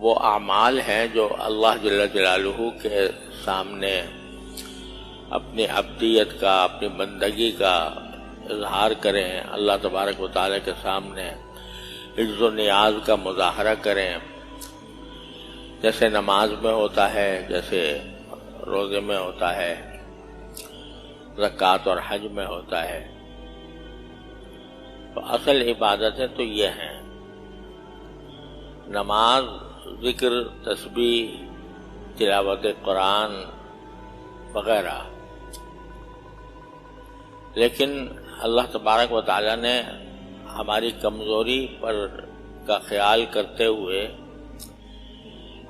وہ اعمال ہیں جو اللہ جل جلالہ کے سامنے اپنی عبدیت کا، اپنی بندگی کا اظہار کریں، اللہ تبارک و تعالیٰ کے سامنے عجز و نیاز کا مظاہرہ کریں، جیسے نماز میں ہوتا ہے، جیسے روزے میں ہوتا ہے، زکوٰۃ اور حج میں ہوتا ہے۔ تو اصل عبادتیں تو یہ ہیں، نماز، ذکر، تسبیح، تلاوت قرآن وغیرہ۔ لیکن اللہ تبارک و تعالیٰ نے ہماری کمزوری کا خیال کرتے ہوئے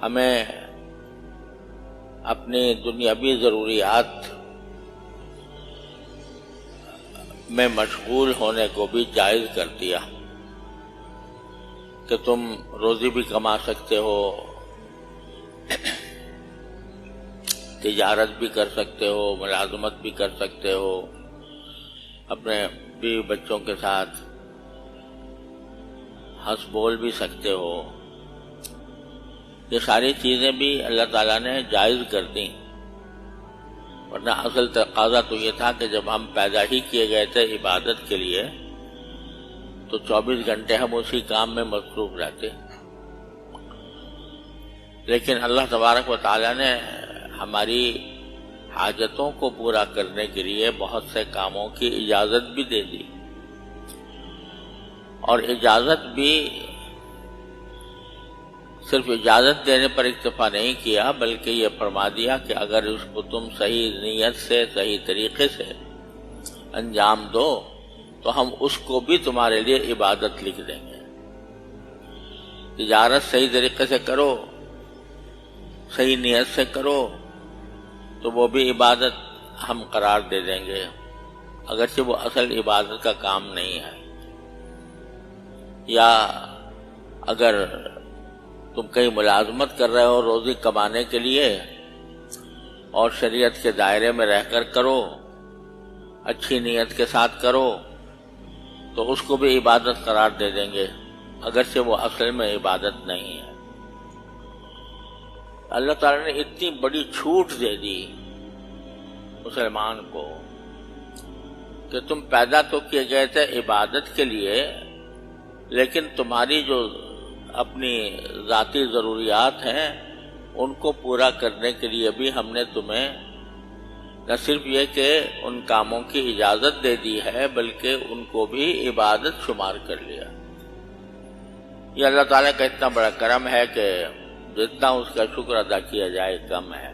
ہمیں اپنی دنیاوی ضروریات میں مشغول ہونے کو بھی جائز کر دیا کہ تم روزی بھی کما سکتے ہو، تجارت بھی کر سکتے ہو، ملازمت بھی کر سکتے ہو، اپنے بیوی بچوں کے ساتھ ہنس بول بھی سکتے ہو۔ یہ ساری چیزیں بھی اللہ تعالیٰ نے جائز کر دیں، ورنہ اصل تقاضا تو یہ تھا کہ جب ہم پیدا ہی کیے گئے تھے عبادت کے لیے تو 24 گھنٹے ہم اسی کام میں مصروف رہتے۔ لیکن اللہ تبارک و تعالیٰ نے ہماری حاجتوں کو پورا کرنے کے لیے بہت سے کاموں کی اجازت بھی دے دی، اور اجازت بھی صرف اجازت دینے پر اکتفا نہیں کیا، بلکہ یہ فرما دیا کہ اگر اس کو تم صحیح نیت سے، صحیح طریقے سے انجام دو تو ہم اس کو بھی تمہارے لیے عبادت لکھ دیں گے۔ تجارت صحیح طریقے سے کرو، صحیح نیت سے کرو تو وہ بھی عبادت ہم قرار دے دیں گے، اگرچہ وہ اصل عبادت کا کام نہیں ہے۔ یا اگر تم کہیں ملازمت کر رہے ہو روزی کمانے کے لیے اور شریعت کے دائرے میں رہ کر کرو، اچھی نیت کے ساتھ کرو، تو اس کو بھی عبادت قرار دے دیں گے، اگرچہ وہ اصل میں عبادت نہیں ہے۔ اللہ تعالیٰ نے اتنی بڑی چھوٹ دے دی مسلمان کو کہ تم پیدا تو کیے گئے تھے عبادت کے لیے، لیکن تمہاری جو اپنی ذاتی ضروریات ہیں ان کو پورا کرنے کے لیے بھی ہم نے تمہیں نہ صرف یہ کہ ان کاموں کی اجازت دے دی ہے بلکہ ان کو بھی عبادت شمار کر لیا۔ یہ اللہ تعالیٰ کا اتنا بڑا کرم ہے کہ جتنا اس کا شکر ادا کیا جائے کم ہے۔